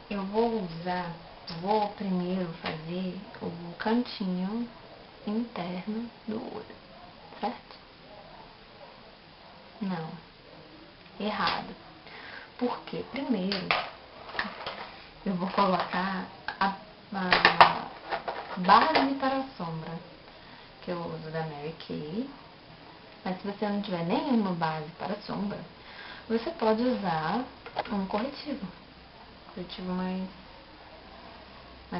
eu vou primeiro fazer o cantinho interno do olho, certo? Não, errado. Porque primeiro eu vou colocar a base para a sombra, que eu uso da Mary Kay. Mas se você não tiver nenhuma base para a sombra, você pode usar um corretivo. Corretivo mais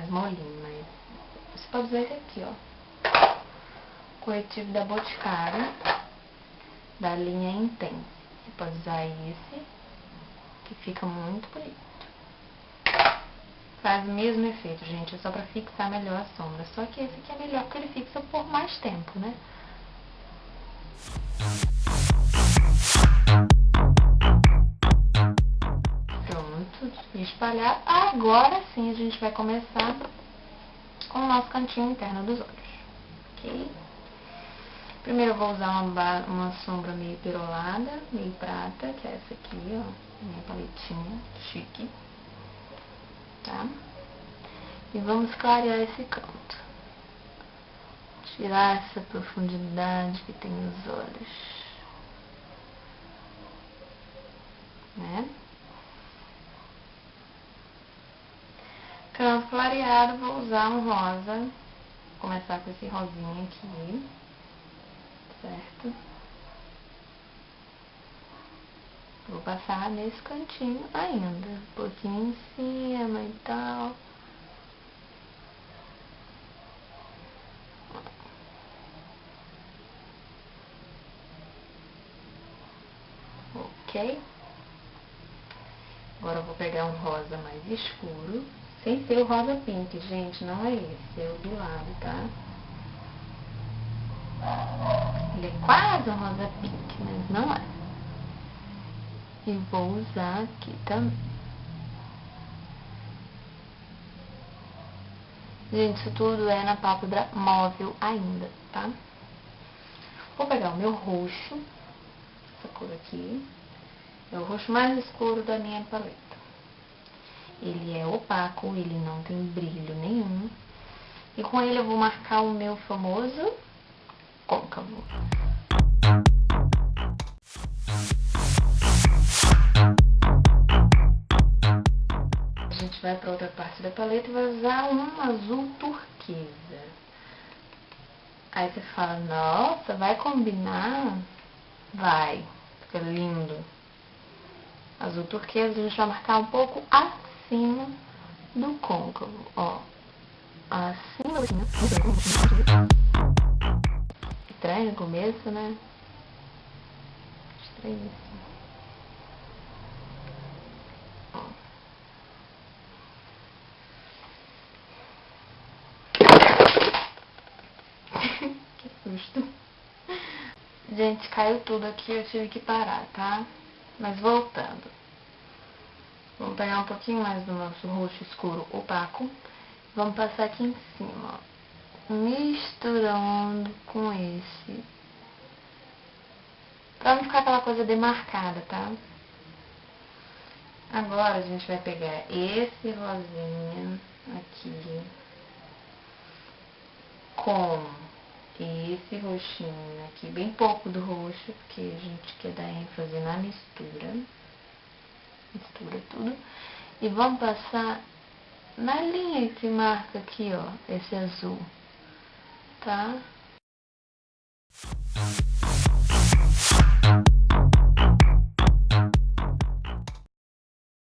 molinho, mas você pode usar esse aqui, ó. Corretivo da Boticário, da linha Intense. Você pode usar esse, que fica muito bonito. Faz o mesmo efeito, gente, é só pra fixar melhor a sombra. Só que esse aqui é melhor porque ele fixa por mais tempo, né? Pronto, espalhar. Agora sim a gente vai começar com o nosso cantinho interno dos olhos, ok? Primeiro eu vou usar uma sombra meio perolada, meio prata, que é essa aqui, ó, minha paletinha chique, tá? E vamos clarear esse canto. Tirar essa profundidade que tem nos olhos, né? Canto clareado, vou usar um rosa. Vou começar com esse rosinha aqui, certo? Vou passar nesse cantinho ainda, um pouquinho em cima e tal. Ok? Agora eu vou pegar um rosa mais escuro, sem ser o rosa pink, gente, não é esse, é o do lado, tá? Ele é quase um rosa pink, mas não é. E vou usar aqui também. Gente, isso tudo é na pálpebra móvel ainda, tá? Vou pegar o meu roxo, essa cor aqui. É o roxo mais escuro da minha paleta. Ele é opaco, ele não tem brilho nenhum. E com ele eu vou marcar o meu famoso côncavo. A gente vai para outra parte da paleta e vai usar um azul turquesa. Aí você fala, nossa, vai combinar? Vai, fica lindo. Azul turquesa, a gente vai marcar um pouco acima do côncavo, ó. Acima do côncavo. Estranho no começo, né? Estranhíssimo. Ó. Que susto. Gente, caiu tudo aqui, eu tive que parar, tá? Mas voltando. Vamos pegar um pouquinho mais do nosso roxo escuro opaco. Vamos passar aqui em cima, ó. Misturando com esse. Pra não ficar aquela coisa demarcada, tá? Agora a gente vai pegar esse rosinha aqui com esse roxinho aqui, bem pouco do roxo, porque a gente quer dar ênfase na mistura. Mistura tudo. E vamos passar na linha que marca aqui, ó, esse azul, tá?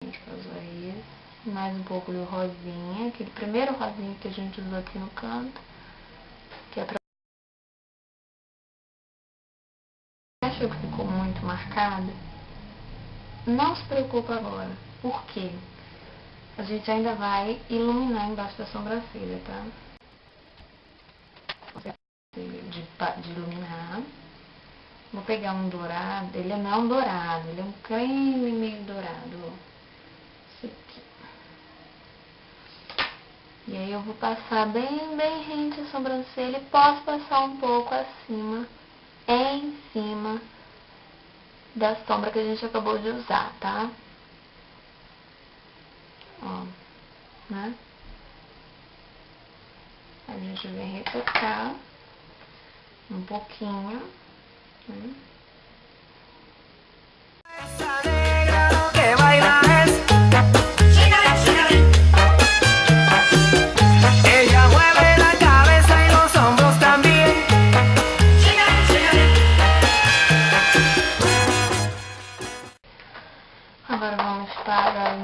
A gente usou esse, mais um pouco do rosinha, aquele primeiro rosinha que a gente usou aqui no canto, que é pra... Achou que ficou muito marcado? Não se preocupa agora. Por quê? A gente ainda vai iluminar embaixo da sobrancelha, tá? De iluminar. Vou pegar um dourado. Ele não é um dourado, ele é um creme meio dourado, ó. Esse aqui. E aí eu vou passar bem rente a sobrancelha e posso passar um pouco acima, em cima da sombra que a gente acabou de usar, tá? Ó. né? A gente vem retocar um pouquinho, né? Agora vamos para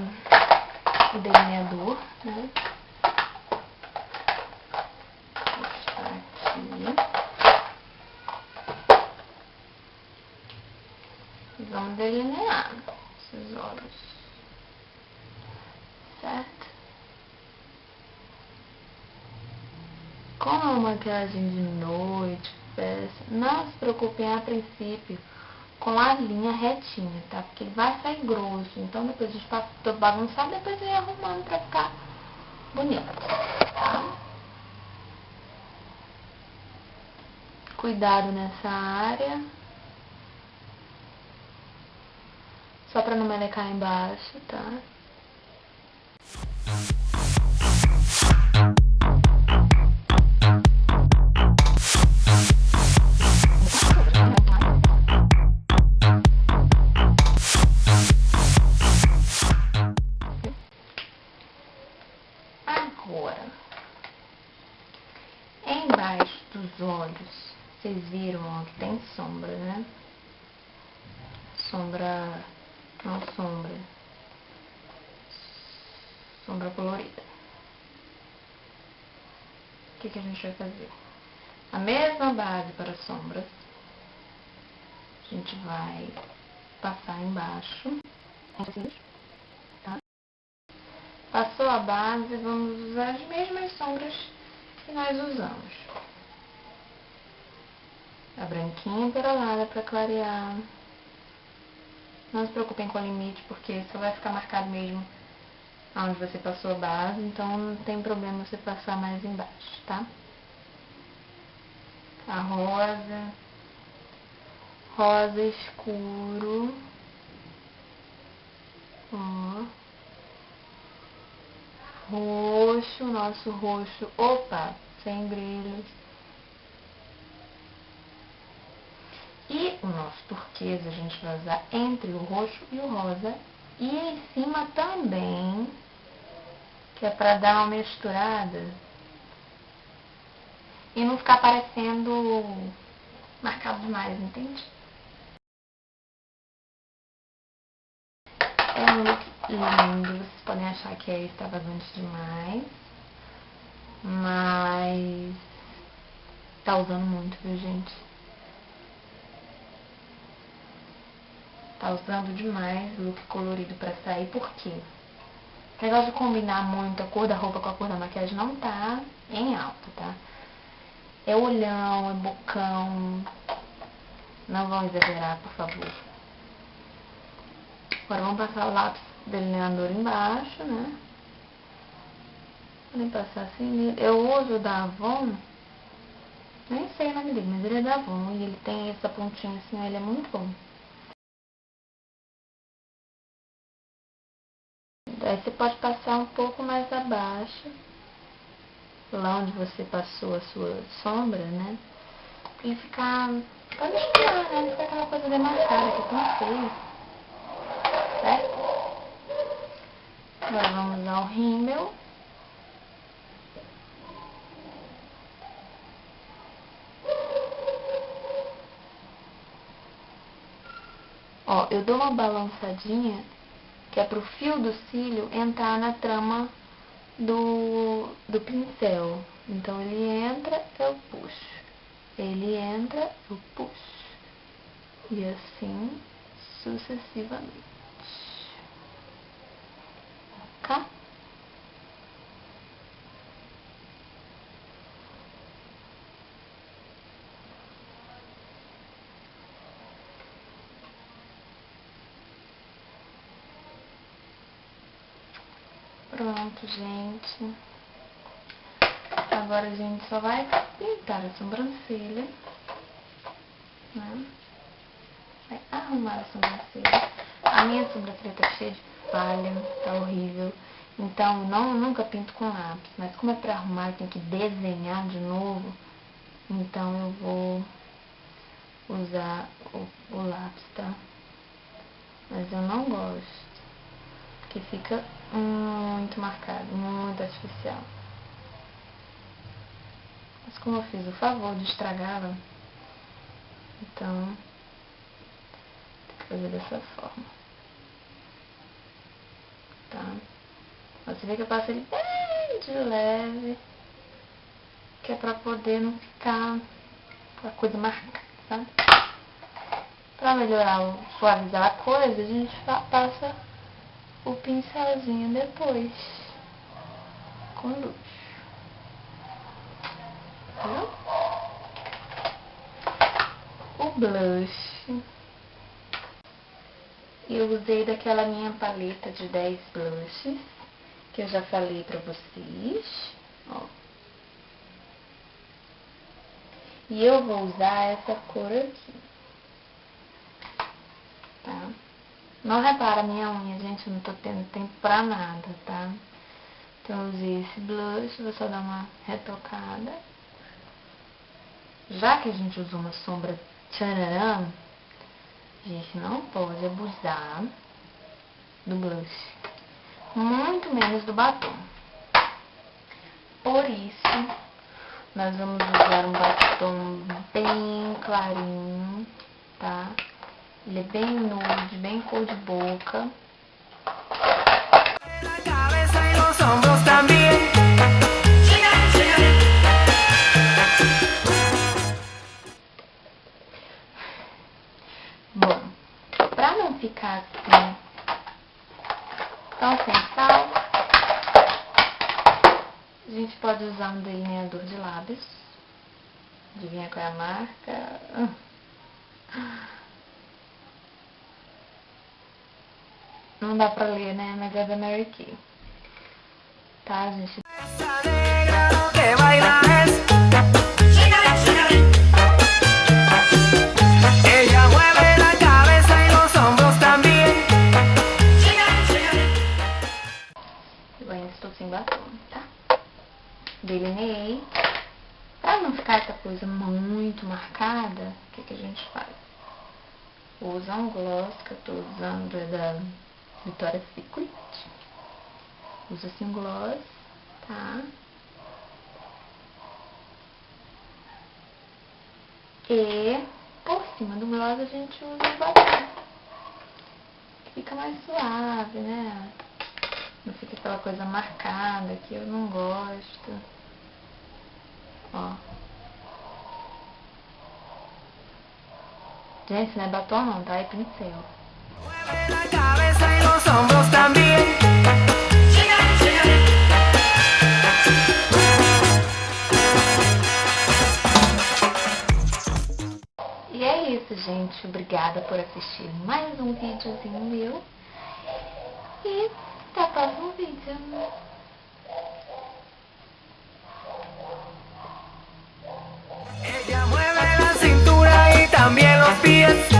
o delineador, né? Vou estar aqui. E vamos delinear esses olhos, certo? Como é uma maquiagem de noite, festa, não se preocupem a princípio com a linha retinha, tá? Porque vai sair grosso, então depois a gente passa todo bagunçado, depois vai arrumando pra ficar bonito, tá? Cuidado nessa área, só pra não melecar embaixo, tá? Agora, embaixo dos olhos, vocês viram ó, que tem sombra, né? Sombra, não sombra, sombra colorida. O que a gente vai fazer? A mesma base para sombras, a gente vai passar embaixo, tá? Passou a base, vamos usar as mesmas sombras que nós usamos. A branquinha perolada para clarear. Não se preocupem com o limite, porque só vai ficar marcado mesmo onde você passou a base, então não tem problema você passar mais embaixo, tá? A rosa, rosa escuro, ó, roxo, nosso roxo, opa, sem brilho. E o nosso turquesa a gente vai usar entre o roxo e o rosa. E em cima também, que é pra dar uma misturada e não ficar parecendo marcado demais, entende? É um look lindo, vocês podem achar que é extravagante demais, mas tá usando muito, viu, gente? Tá usando demais look colorido pra sair, por quê? O negócio de combinar muito a cor da roupa com a cor da maquiagem não tá em alta, tá? É olhão, é bocão. Não vão exagerar, por favor. Agora vamos passar o lápis delineador embaixo, né? Podem passar assim nele. Eu uso o da Avon, nem sei o nome dele, mas ele é da Avon. E ele tem essa pontinha assim, ele é muito bom. Aí você pode passar um pouco mais abaixo, lá onde você passou a sua sombra, né? Pra ele ficar, pra misturar, né? Não ficar aquela coisa demarcada que é tão feio, certo? Agora vamos usar o rímel. Ó, eu dou uma balançadinha, que é pro fio do cílio entrar na trama do pincel. Então ele entra, eu puxo. Ele entra, eu puxo. E assim sucessivamente. Ok? Pronto, gente. Agora a gente só vai pintar a sobrancelha, né? Vai arrumar a sobrancelha. A minha sobrancelha tá cheia de falha, tá horrível. Então, nunca pinto com lápis. Mas como é pra arrumar, eu tenho que desenhar de novo. Então, eu vou usar o lápis, tá? Mas eu não gosto. Porque fica muito marcado, muito artificial. Mas como eu fiz o favor de estragá-la, então, tem que fazer dessa forma. Tá? Você vê que eu passo ele bem de leve, que é pra poder não ficar aquela coisa marcada, sabe? Pra melhorar, suavizar a coisa, a gente passa o pincelzinho depois, com luz. Viu? O blush, eu usei daquela minha paleta de 10 blushes, que eu já falei pra vocês, ó. E eu vou usar essa cor aqui, tá? Não repara a minha unha, gente, eu não tô tendo tempo pra nada, tá? Então eu usei esse blush, vou só dar uma retocada. Já que a gente usou uma sombra tchararã, a gente não pode abusar do blush, muito menos do batom. Por isso, nós vamos usar um batom bem clarinho, tá? Ele é bem nude, bem cor de boca. Bom, pra não ficar assim tão sem sal, a gente pode usar um delineador de lábios. Adivinha qual é a marca? Não dá pra ler, né? Mas é da Mary Kay. Tá, gente? Eu ainda estou sem batom, tá? Delineei. Pra não ficar essa coisa muito marcada, o que a gente faz? Vou usar um gloss que eu tô usando, é da Victoria's Secret. Usa assim um gloss, tá? E por cima do gloss a gente usa o batom. Fica mais suave, né? Não fica aquela coisa marcada que eu não gosto. Ó. Gente, não é batom não, tá? É pincel. E é isso, gente. Obrigada por assistir mais um videozinho meu. E até o próximo vídeo. Ella mueve la cintura y también los pies.